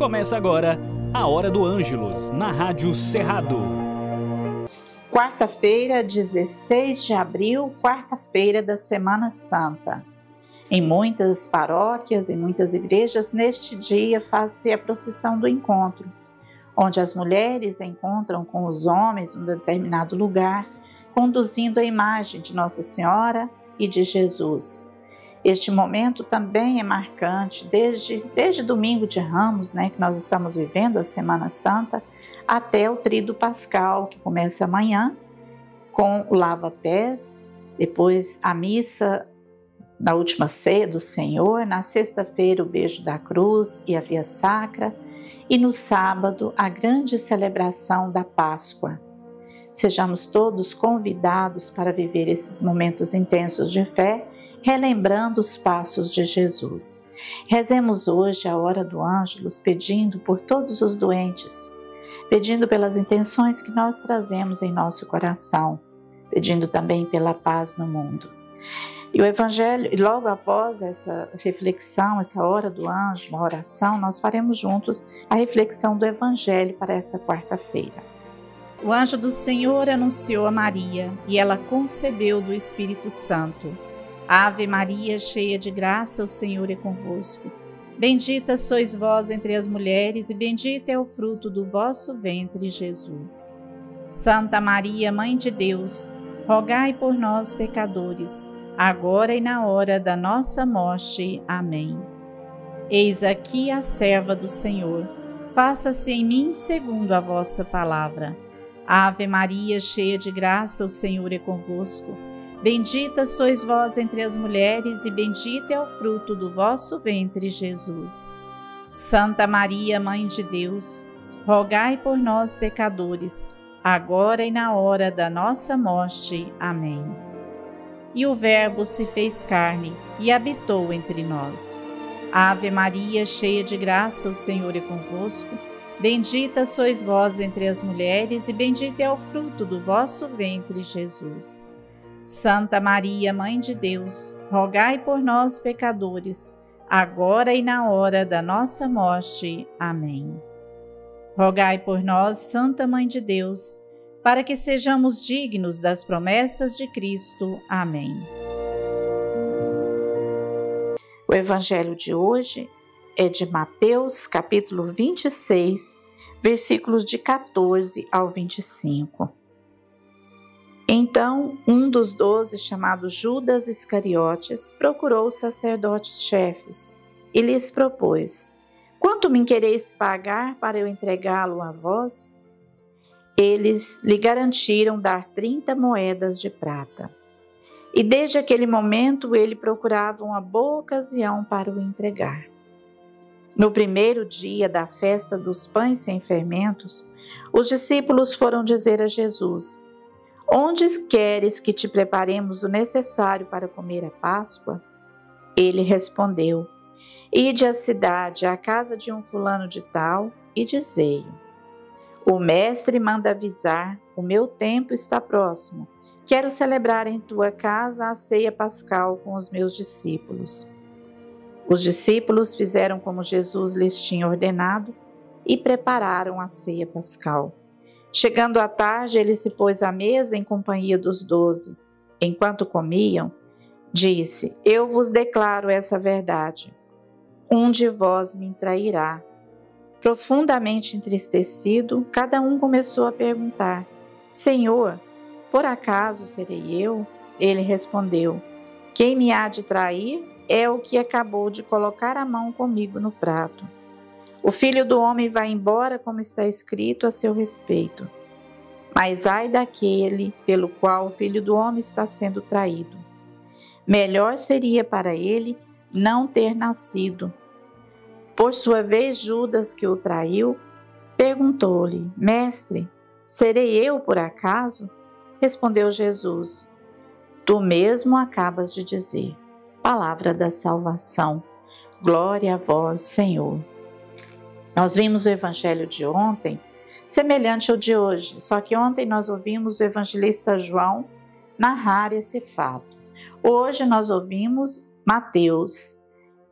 Começa agora a Hora do Ângelus, na Rádio Cerrado. Quarta-feira, 16 de abril, quarta-feira da Semana Santa. Em muitas paróquias, em muitas igrejas, neste dia faz-se a procissão do encontro, onde as mulheres encontram com os homens em um determinado lugar, conduzindo a imagem de Nossa Senhora e de Jesus. Este momento também é marcante desde domingo de Ramos, que nós estamos vivendo a Semana Santa, até o Tríduo Pascal, que começa amanhã, com o lava-pés, depois a missa da última ceia do Senhor, na sexta-feira o beijo da cruz e a via sacra, e no sábado a grande celebração da Páscoa. Sejamos todos convidados para viver esses momentos intensos de fé, relembrando os passos de Jesus. Rezemos hoje a Hora do Ângelus, pedindo por todos os doentes, pedindo pelas intenções que nós trazemos em nosso coração, pedindo também pela paz no mundo. E o Evangelho, logo após essa reflexão, essa Hora do Ângelus, uma oração, nós faremos juntos a reflexão do Evangelho para esta quarta-feira. O anjo do Senhor anunciou a Maria, e ela concebeu do Espírito Santo. Ave Maria, cheia de graça, o Senhor é convosco. Bendita sois vós entre as mulheres, e bendito é o fruto do vosso ventre, Jesus. Santa Maria, Mãe de Deus, rogai por nós, pecadores, agora e na hora da nossa morte. Amém. Eis aqui a serva do Senhor. Faça-se em mim segundo a vossa palavra. Ave Maria, cheia de graça, o Senhor é convosco. Bendita sois vós entre as mulheres, e bendito é o fruto do vosso ventre, Jesus. Santa Maria, Mãe de Deus, rogai por nós, pecadores, agora e na hora da nossa morte. Amém. E o Verbo se fez carne e habitou entre nós. Ave Maria, cheia de graça, o Senhor é convosco. Bendita sois vós entre as mulheres, e bendito é o fruto do vosso ventre, Jesus. Santa Maria, Mãe de Deus, rogai por nós, pecadores, agora e na hora da nossa morte. Amém. Rogai por nós, Santa Mãe de Deus, para que sejamos dignos das promessas de Cristo. Amém. O Evangelho de hoje é de Mateus, capítulo 26, versículos de 14 ao 25. Então, um dos 12, chamado Judas Iscariotes, procurou os sacerdotes-chefes e lhes propôs: quanto me quereis pagar para eu entregá-lo a vós? Eles lhe garantiram dar 30 moedas de prata. E desde aquele momento ele procurava uma boa ocasião para o entregar. No primeiro dia da festa dos pães sem fermentos, os discípulos foram dizer a Jesus: onde queres que te preparemos o necessário para comer a Páscoa? Ele respondeu: ide à cidade, à casa de um fulano de tal, e dizei-lhe: o mestre manda avisar, o meu tempo está próximo. Quero celebrar em tua casa a ceia pascal com os meus discípulos. Os discípulos fizeram como Jesus lhes tinha ordenado e prepararam a ceia pascal. Chegando à tarde, ele se pôs à mesa em companhia dos 12. Enquanto comiam, disse: eu vos declaro essa verdade. Um de vós me trairá. Profundamente entristecido, cada um começou a perguntar: Senhor, por acaso serei eu? Ele respondeu: quem me há de trair é o que acabou de colocar a mão comigo no prato. O Filho do Homem vai embora, como está escrito a seu respeito. Mas ai daquele pelo qual o Filho do Homem está sendo traído. Melhor seria para ele não ter nascido. Por sua vez, Judas, que o traiu, perguntou-lhe: mestre, serei eu por acaso? Respondeu Jesus: tu mesmo acabas de dizer. Palavra da salvação. Glória a vós, Senhor. Nós vimos o Evangelho de ontem, semelhante ao de hoje, só que ontem nós ouvimos o evangelista João narrar esse fato. Hoje nós ouvimos Mateus,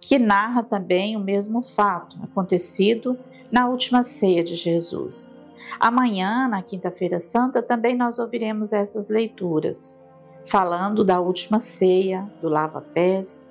que narra também o mesmo fato, acontecido na última ceia de Jesus. Amanhã, na Quinta-feira Santa, também nós ouviremos essas leituras, falando da última ceia, do lava-pés.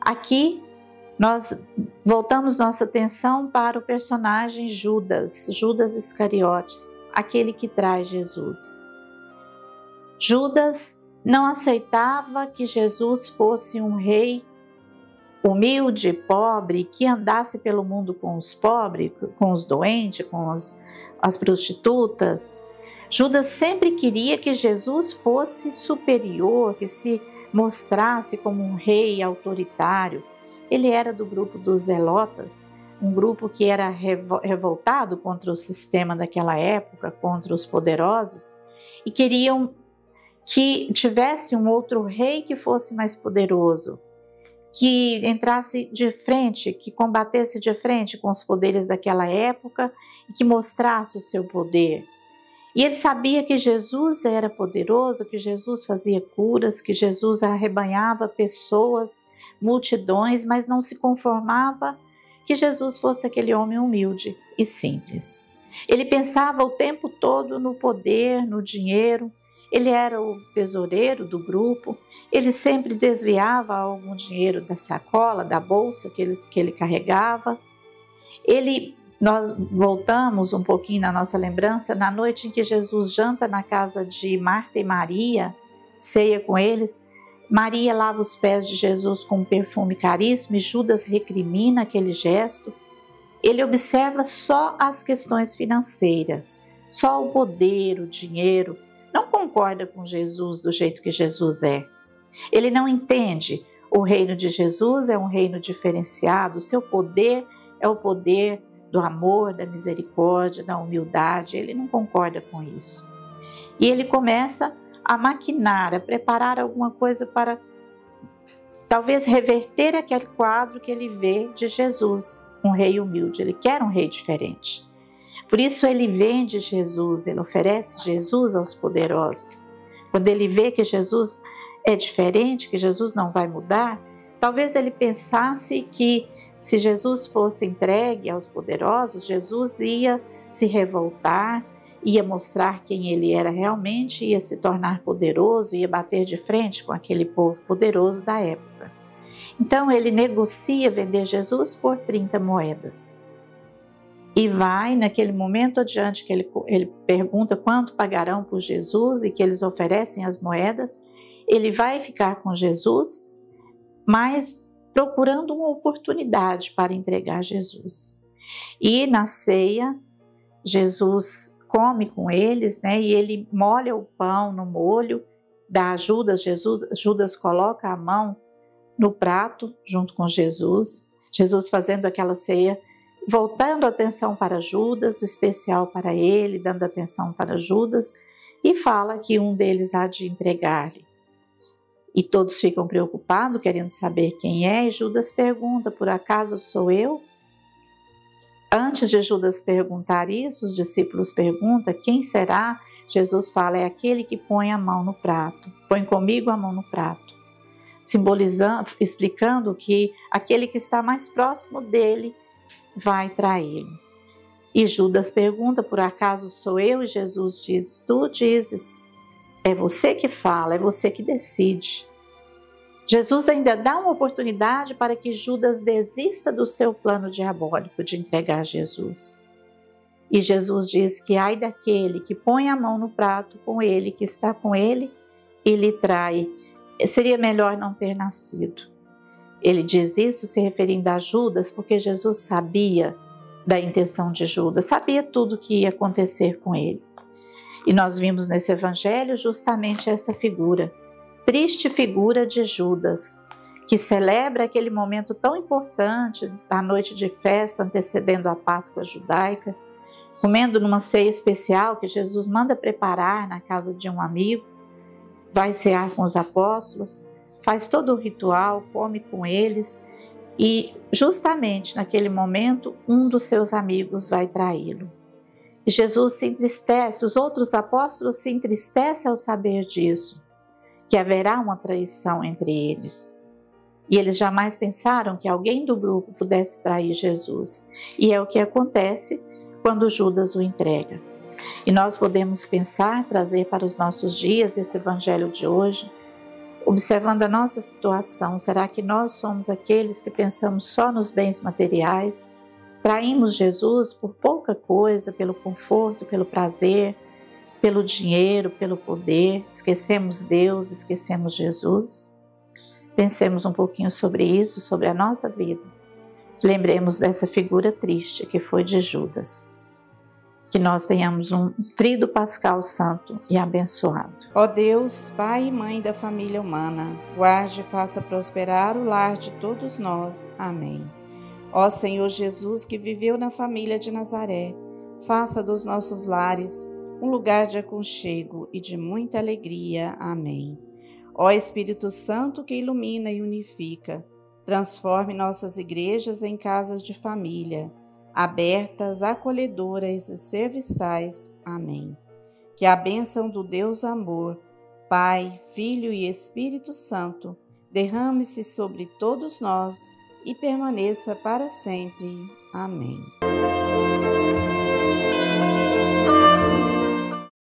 Aqui, nós voltamos nossa atenção para o personagem Judas, Judas Iscariotes, aquele que traz Jesus. Judas não aceitava que Jesus fosse um rei humilde, pobre, que andasse pelo mundo com os pobres, com os doentes, com as prostitutas. Judas sempre queria que Jesus fosse superior, que se mostrasse como um rei autoritário. Ele era do grupo dos Zelotas, um grupo que era revoltado contra o sistema daquela época, contra os poderosos, e queriam que tivesse um outro rei que fosse mais poderoso, que entrasse de frente, que combatesse de frente com os poderes daquela época e que mostrasse o seu poder. E ele sabia que Jesus era poderoso, que Jesus fazia curas, que Jesus arrebanhava pessoas, multidões, mas não se conformava que Jesus fosse aquele homem humilde e simples. Ele pensava o tempo todo no poder, no dinheiro. Ele era o tesoureiro do grupo, ele sempre desviava algum dinheiro da sacola, da bolsa que ele carregava. Nós voltamos um pouquinho na nossa lembrança, na noite em que Jesus janta na casa de Marta e Maria, ceia com eles, Maria lava os pés de Jesus com um perfume caríssimo e Judas recrimina aquele gesto. Ele observa só as questões financeiras, só o poder, o dinheiro. Não concorda com Jesus do jeito que Jesus é. Ele não entende. O reino de Jesus é um reino diferenciado. O seu poder é o poder do amor, da misericórdia, da humildade. Ele não concorda com isso. E ele começa a maquinar, a preparar alguma coisa para talvez reverter aquele quadro que ele vê de Jesus, um rei humilde. Ele quer um rei diferente. Por isso ele vende Jesus, ele oferece Jesus aos poderosos. Quando ele vê que Jesus é diferente, que Jesus não vai mudar, talvez ele pensasse que se Jesus fosse entregue aos poderosos, Jesus ia se revoltar, ia mostrar quem ele era realmente, ia se tornar poderoso, ia bater de frente com aquele povo poderoso da época. Então ele negocia vender Jesus por 30 moedas. E vai, naquele momento adiante que ele pergunta quanto pagarão por Jesus e que eles oferecem as moedas, ele vai ficar com Jesus, mas procurando uma oportunidade para entregar Jesus. E na ceia, Jesus come com eles, né? E ele molha o pão no molho, dá a Judas. Judas coloca a mão no prato junto com Jesus. Jesus fazendo aquela ceia, voltando a atenção para Judas, especial para ele, dando atenção para Judas, e fala que um deles há de entregar-lhe. E todos ficam preocupados, querendo saber quem é, e Judas pergunta, por acaso sou eu? Antes de Judas perguntar isso, os discípulos perguntam, quem será? Jesus fala, é aquele que põe a mão no prato, põe comigo a mão no prato, simbolizando, explicando que aquele que está mais próximo dele vai traí-lo. E Judas pergunta, por acaso sou eu? E Jesus diz, tu dizes, é você que fala, é você que decide. Jesus ainda dá uma oportunidade para que Judas desista do seu plano diabólico de entregar Jesus. E Jesus diz que ai daquele que põe a mão no prato com ele, que está com ele, e lhe trai. Seria melhor não ter nascido. Ele diz isso se referindo a Judas, porque Jesus sabia da intenção de Judas, sabia tudo o que ia acontecer com ele. E nós vimos nesse evangelho justamente essa figura, triste figura de Judas, que celebra aquele momento tão importante da noite de festa antecedendo a Páscoa judaica, comendo numa ceia especial que Jesus manda preparar na casa de um amigo, vai cear com os apóstolos, faz todo o ritual, come com eles e justamente naquele momento um dos seus amigos vai traí-lo. E Jesus se entristece, os outros apóstolos se entristecem ao saber disso, que haverá uma traição entre eles. E eles jamais pensaram que alguém do grupo pudesse trair Jesus. E é o que acontece quando Judas o entrega. E nós podemos pensar, trazer para os nossos dias esse evangelho de hoje, observando a nossa situação. Será que nós somos aqueles que pensamos só nos bens materiais? Traímos Jesus por pouca coisa, pelo conforto, pelo prazer, pelo dinheiro, pelo poder? Esquecemos Deus, esquecemos Jesus? Pensemos um pouquinho sobre isso, sobre a nossa vida. Lembremos dessa figura triste que foi de Judas. Que nós tenhamos um tríduo pascal santo e abençoado. Ó Deus, Pai e Mãe da família humana, guarde e faça prosperar o lar de todos nós. Amém. Ó Senhor Jesus, que viveu na família de Nazaré, faça dos nossos lares um lugar de aconchego e de muita alegria. Amém. Ó Espírito Santo, que ilumina e unifica, transforme nossas igrejas em casas de família, abertas, acolhedoras e serviçais. Amém. Que a bênção do Deus Amor, Pai, Filho e Espírito Santo, derrame-se sobre todos nós e permaneça para sempre. Amém.